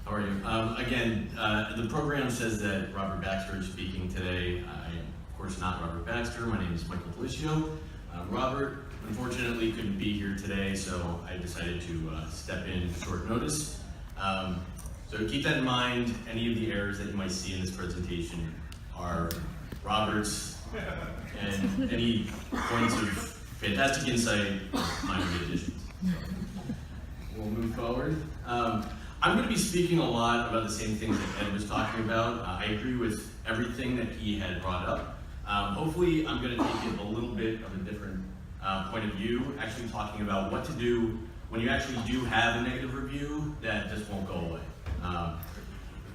How are you? Again, the program says that Robert Baxter is speaking today. I am, of course, not Robert Baxter. My name is Michael Policio. Robert, unfortunately, couldn't be here today, so I decided to step in at short notice. So keep that in mind. Any of the errors that you might see in this presentation are Robert's, and any points of fantastic insight are minor additions. We'll move forward. I'm going to be speaking a lot about the same things that Ed was talking about. I agree with everything that he had brought up. Hopefully, I'm going to take it a little bit of a different point of view, actually talking about what to do when you actually do have a negative review that just won't go away.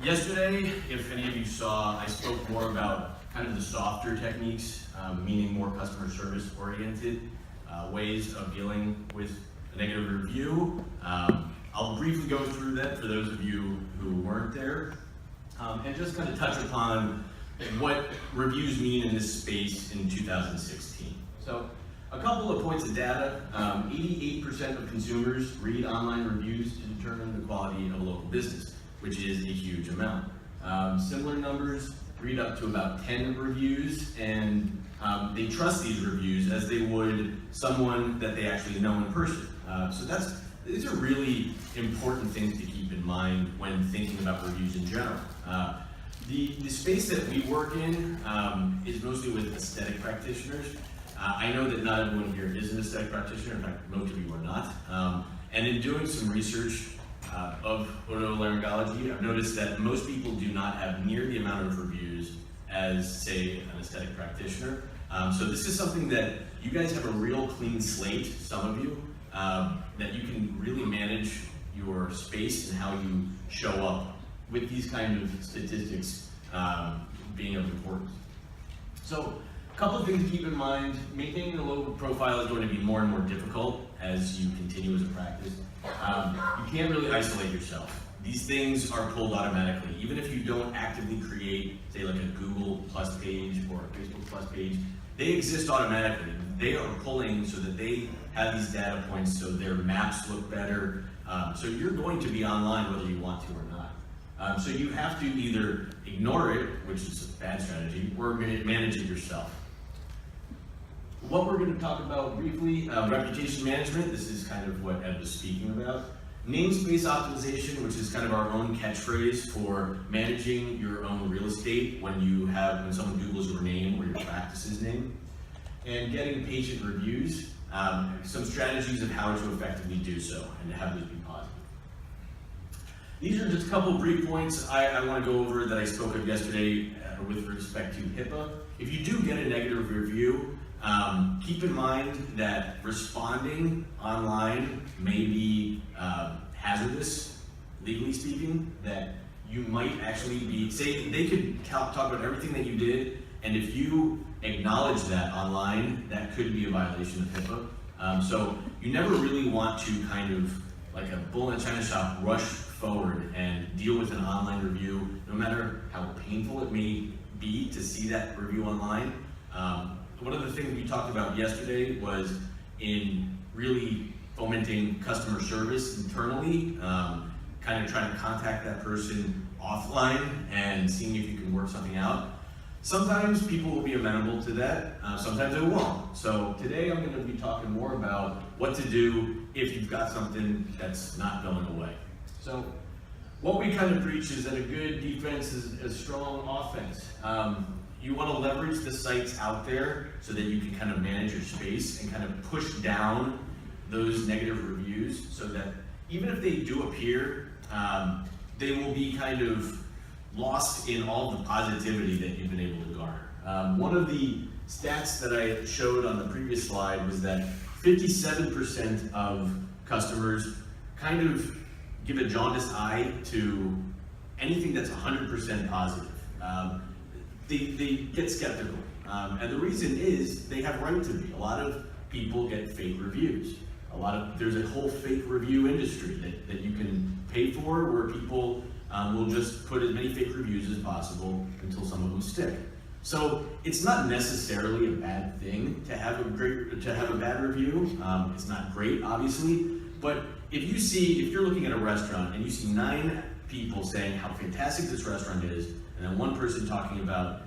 Yesterday, if any of you saw, I spoke more about kind of the softer techniques, meaning more customer service oriented ways of dealing with a negative review. I'll briefly go through that for those of you who weren't there, and just kind of touch upon what reviews mean in this space in 2016. So a couple of points of data. 88% of consumers read online reviews to determine the quality of a local business, which is a huge amount. Similar numbers read up to about 10 reviews, and they trust these reviews as they would someone that they actually know in person. These are really important things to keep in mind when thinking about reviews in general. The space that we work in is mostly with aesthetic practitioners. I know that not everyone here is an aesthetic practitioner. In fact, most of you are not. And in doing some research of otolaryngology, I've noticed that most people do not have near the amount of reviews as, say, an aesthetic practitioner. So this is something that you guys have a real clean slate, some of you, that you can really manage your space and how you show up with these kind of statistics being of importance. So a couple of things to keep in mind. Maintaining a low profile is going to be more and more difficult as you continue as a practice. You can't really isolate yourself. These things are pulled automatically. Even if you don't actively create, say, like a Google Plus page or a Facebook Plus page, they exist automatically. They are pulling so that they have these data points so their maps look better. So you're going to be online whether you want to or not. So you have to either ignore it, which is a bad strategy, or manage it yourself. What we're going to talk about briefly, reputation management. This is kind of what Ed was speaking about. Namespace optimization, which is kind of our own catchphrase for managing your own real estate when someone Googles your name or your practice's name. And getting patient reviews, some strategies of how to effectively do so and to have those be positive. These are just a couple brief points I want to go over that I spoke of yesterday with respect to HIPAA. If you do get a negative review, keep in mind that responding online may be hazardous, legally speaking, that you might actually be, say, they could talk about everything that you did, and if you acknowledge that online, that could be a violation of HIPAA. So you never really want to kind of, like a bull in a china shop, rush forward and deal with an online review, no matter how painful it may be to see that review online. One of the things we talked about yesterday was in really fomenting customer service internally, kind of trying to contact that person offline and seeing if you can work something out. Sometimes people will be amenable to that, sometimes they won't. So today I'm going to be talking more about what to do if you've got something that's not going away. So what we kind of preach is that a good defense is a strong offense. You want to leverage the sites out there so that you can kind of manage your space and kind of push down those negative reviews so that even if they do appear, they will be kind of lost in all the positivity that you've been able to garner. One of the stats that I showed on the previous slide was that 57% of customers kind of give a jaundiced eye to anything that's 100% positive. They get skeptical. And the reason is they have right to be. A lot of people get fake reviews. There's a whole fake review industry that you can pay for where people will just put as many fake reviews as possible until some of them stick. So it's not necessarily a bad thing to have a bad review. It's not great, obviously, but if you're looking at a restaurant and you see 9 people saying how fantastic this restaurant is, and then one person talking about,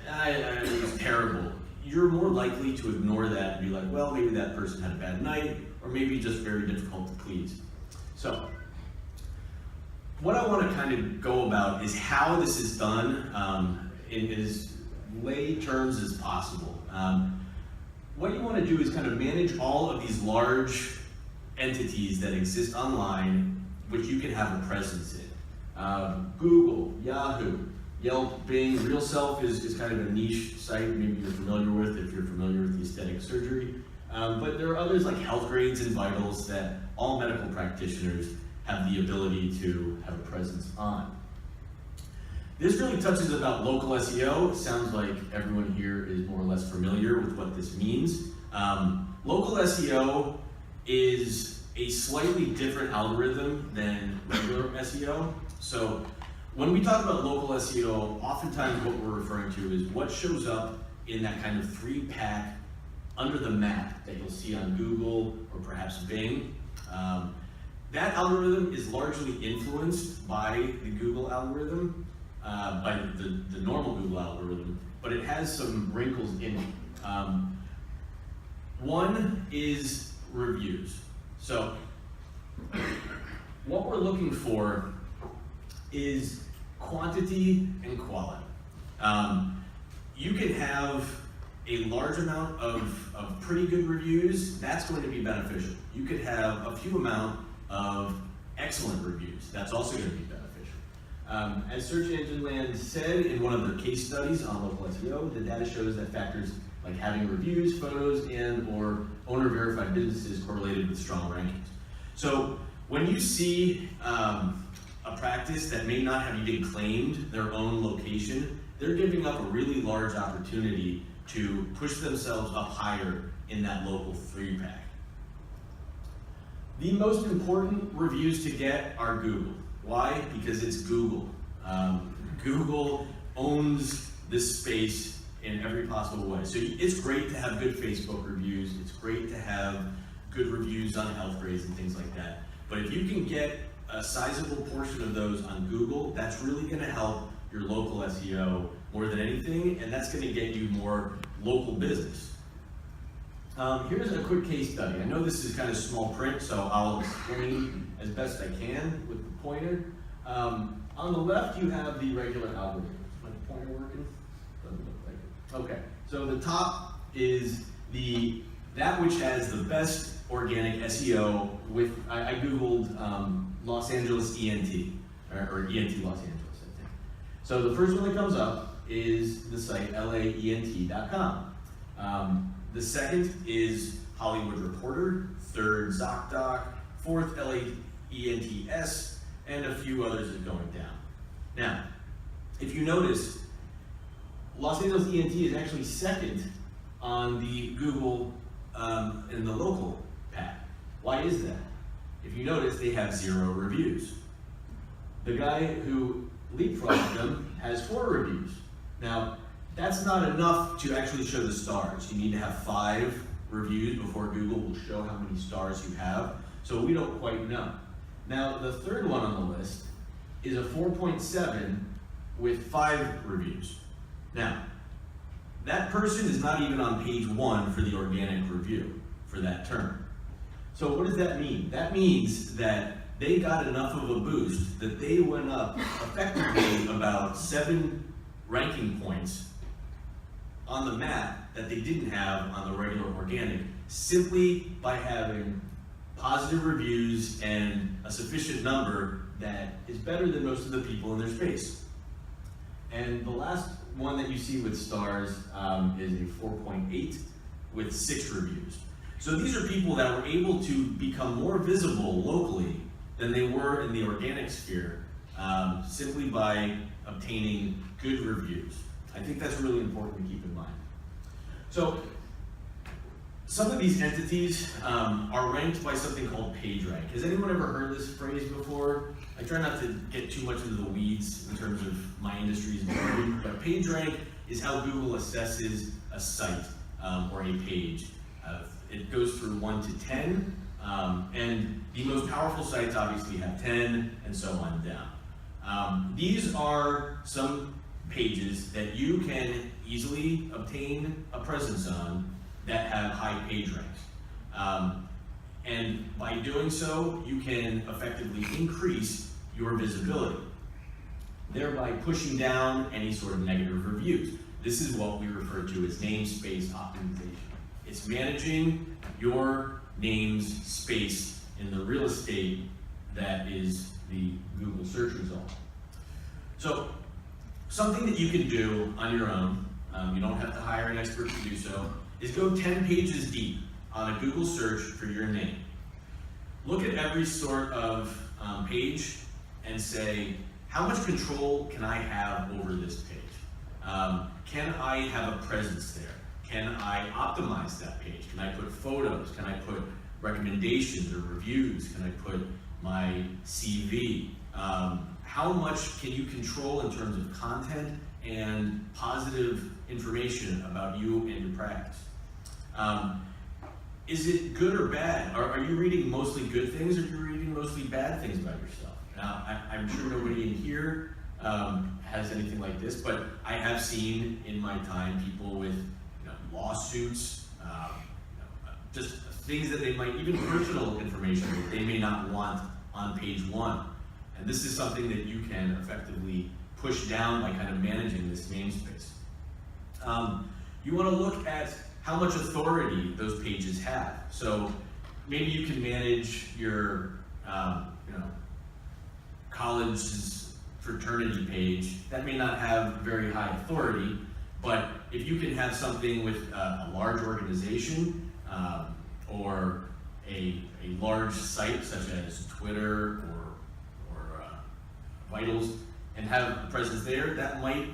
it's terrible, you're more likely to ignore that and be like, well, maybe that person had a bad night, or maybe just very difficult to please. So, what I want to kind of go about is how this is done in as lay terms as possible. What you want to do is kind of manage all of these large entities that exist online, which you can have a presence in. Google, Yahoo, Yelp, Bing. RealSelf is kind of a niche site maybe you're familiar with if you're familiar with the aesthetic surgery. But there are others like Healthgrades and Vitals that all medical practitioners have the ability to have a presence on. This really touches about local SEO. It sounds like everyone here is more or less familiar with what this means. Local SEO is a slightly different algorithm than regular SEO. So when we talk about local SEO, oftentimes what we're referring to is what shows up in that kind of 3-pack under the map that you'll see on Google or perhaps Bing. That algorithm is largely influenced by the Google algorithm, by the normal Google algorithm, but it has some wrinkles in it. One is reviews. So what we're looking for is quantity and quality. You can have a large amount of pretty good reviews, that's going to be beneficial. You could have a few amount of excellent reviews, that's also going to be beneficial. As Search Engine Land said in one of their case studies on local SEO, the data shows that factors like having reviews, photos, and or owner-verified businesses correlated with strong rankings. So when you see a practice that may not have even claimed their own location, they're giving up a really large opportunity to push themselves up higher in that local 3-pack. The most important reviews to get are Google. Why? Because it's Google. Google owns this space in every possible way. So it's great to have good Facebook reviews, it's great to have good reviews on Healthgrades and things like that. But if you can get a sizable portion of those on Google, that's really gonna help your local SEO more than anything, and that's gonna get you more local business. Here's a quick case study. I know this is kind of small print, so I'll explain as best I can with the pointer. On the left, you have the regular algorithm. Is my pointer working? Doesn't look like it. Okay, so the top is that which has the best organic SEO with, I Googled Los Angeles ENT, or ENT Los Angeles, I think. So the first one that comes up is the site laent.com. The second is Hollywood Reporter, third ZocDoc, fourth LAENTS, and a few others are going down. Now, if you notice, Los Angeles ENT is actually second on the Google in the local pack. Why is that? If you notice, they have 0 reviews. The guy who leapfrogged them has 4 reviews. Now, that's not enough to actually show the stars. You need to have 5 reviews before Google will show how many stars you have. So we don't quite know. Now, the third one on the list is a 4.7 with 5 reviews. Now, that person is not even on page 1 for the organic review for that term. So what does that mean? That means that they got enough of a boost that they went up effectively about 7 ranking points on the map that they didn't have on the regular organic, simply by having positive reviews and a sufficient number that is better than most of the people in their space. And the last one that you see with stars is a 4.8 with 6 reviews. So these are people that were able to become more visible locally than they were in the organic sphere, simply by obtaining good reviews. I think that's really important to keep in mind. So some of these entities are ranked by something called PageRank. Has anyone ever heard this phrase before? I try not to get too much into the weeds in terms of my industry's jargon, but PageRank is how Google assesses a site or a page. It goes through 1 to 10. And the most powerful sites obviously have 10 and so on down. These are some pages that you can easily obtain a presence on that have high page ranks. And by doing so, you can effectively increase your visibility, thereby pushing down any sort of negative reviews. This is what we refer to as namespace optimization. It's managing your name's space in the real estate that is the Google search result. So, something that you can do on your own, you don't have to hire an expert to do so, is go 10 pages deep on a Google search for your name. Look at every sort of page and say, how much control can I have over this page? Can I have a presence there? Can I optimize that page? Can I put photos? Can I put recommendations or reviews? Can I put my CV? How much can you control in terms of content and positive information about you and your practice? Is it good or bad? Are you reading mostly good things, or are you reading mostly bad things about yourself? Now, I'm sure nobody in here has anything like this, but I have seen in my time people with lawsuits, just things that they might, even personal information that they may not want on page one. And this is something that you can effectively push down by kind of managing this namespace. You want to look at how much authority those pages have. So maybe you can manage your college's fraternity page. That may not have very high authority, but if you can have something with a large organization or a large site such as Twitter or Vitals, and have a presence there, that might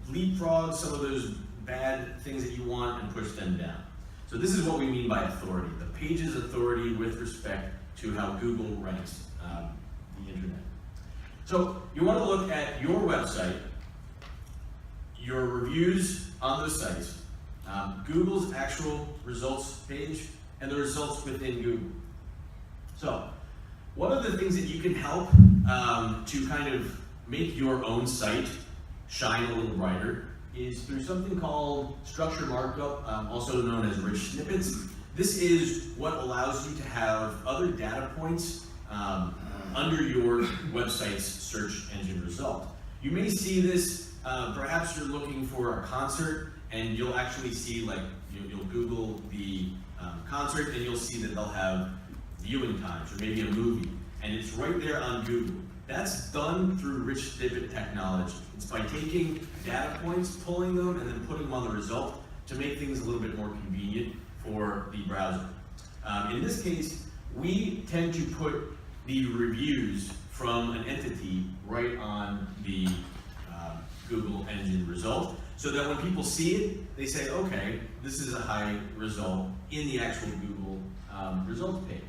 leapfrog some of those bad things that you want and push them down. So this is what we mean by authority. The page's authority with respect to how Google ranks the internet. So you want to look at your website, your reviews on those sites, Google's actual results page, and the results within Google. So one of the things that you can help to kind of make your own site shine a little brighter is through something called structure markup, also known as rich snippets. This is what allows you to have other data points under your website's search engine result. You may see this, perhaps you're looking for a concert, and you'll actually see, like, you'll Google the concert, and you'll see that they'll have viewing times, or maybe a movie, and it's right there on Google. That's done through rich snippet technology. It's by taking data points, pulling them, and then putting them on the result to make things a little bit more convenient for the browser. In this case, we tend to put the reviews from an entity right on the Google engine result, so that when people see it, they say, okay, this is a high result in the actual Google results page.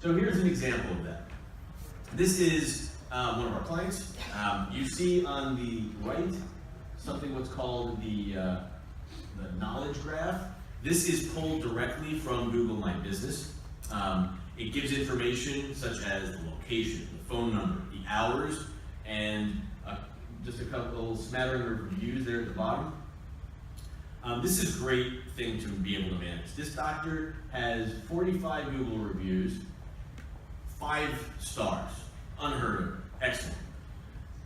So here's an example of that. This is one of our clients. You see on the right something what's called the knowledge graph. This is pulled directly from Google My Business. It gives information such as the location, the phone number, the hours, and just a couple smattering of reviews there at the bottom. This is a great thing to be able to manage. This doctor has 45 Google reviews, 5 stars, unheard of, excellent.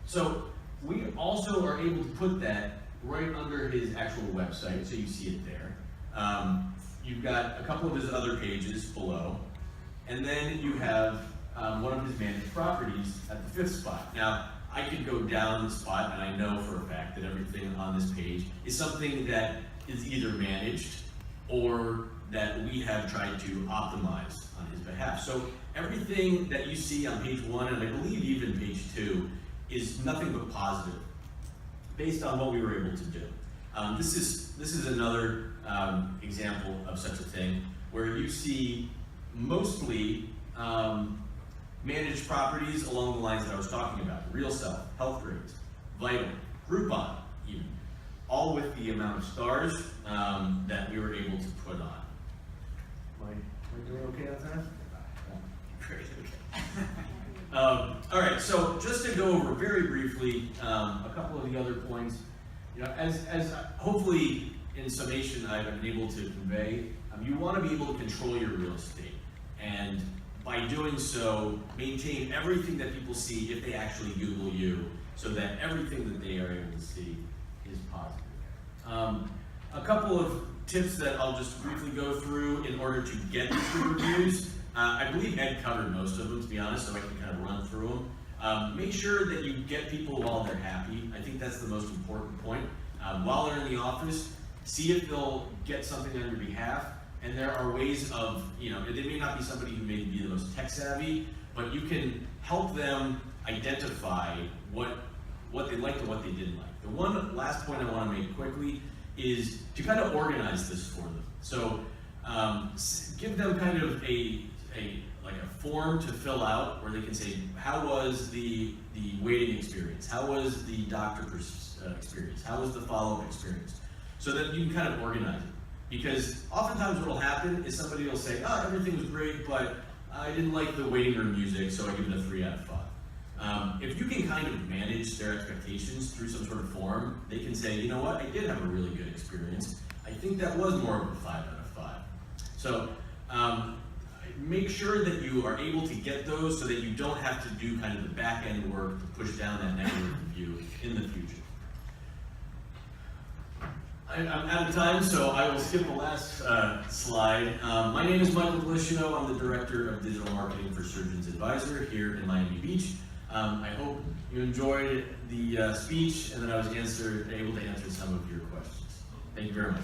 So we also are able to put that right under his actual website, so you see it there. You've got a couple of his other pages below, and then you have one of his managed properties at the 5th spot. Now, I could go down the spot, and I know for a fact that everything on this page is something that is either managed or that we have tried to optimize on his behalf. So everything that you see on page 1, and I believe even page 2, is nothing but positive, based on what we were able to do. This is another example of such a thing, where you see mostly managed properties along the lines that I was talking about: RealSelf, Healthgrades, Vital, Groupon, even, all with the amount of stars that we were able to put on. Am I doing okay on time? Great, okay. All right, so just to go over very briefly a couple of the other points, as hopefully in summation I've been able to convey, you want to be able to control your real estate, and by doing so, maintain everything that people see if they actually Google you, so that everything that they are able to see is positive. A couple of tips that I'll just briefly go through in order to get these good reviews. I believe Ed covered most of them, to be honest, so I can kind of run through them. Make sure that you get people while they're happy. I think that's the most important point. While they're in the office, see if they'll get something on your behalf. And there are ways of, they may not be somebody who may be the most tech savvy, but you can help them identify what they liked and what they didn't like. The one last point I want to make quickly is to kind of organize this for them. So give them kind of a form to fill out where they can say, how was the waiting experience? How was the doctor experience? How was the follow-up experience? So that you can kind of organize it. Because oftentimes what will happen is somebody will say, oh, everything was great, but I didn't like the waiting room music, so I give it a 3 out of 5. If you can kind of manage their expectations through some sort of form, they can say, you know what, I did have a really good experience. I think that was more of a 5 out of 5. So make sure that you are able to get those so that you don't have to do kind of the back end work to push down that negative review in the future. I'm out of time, so I will skip the last slide. My name is Michael Glishino. I'm the Director of Digital Marketing for Surgeons Advisor here in Miami Beach. I hope you enjoyed the speech and that I was able to answer some of your questions. Thank you very much.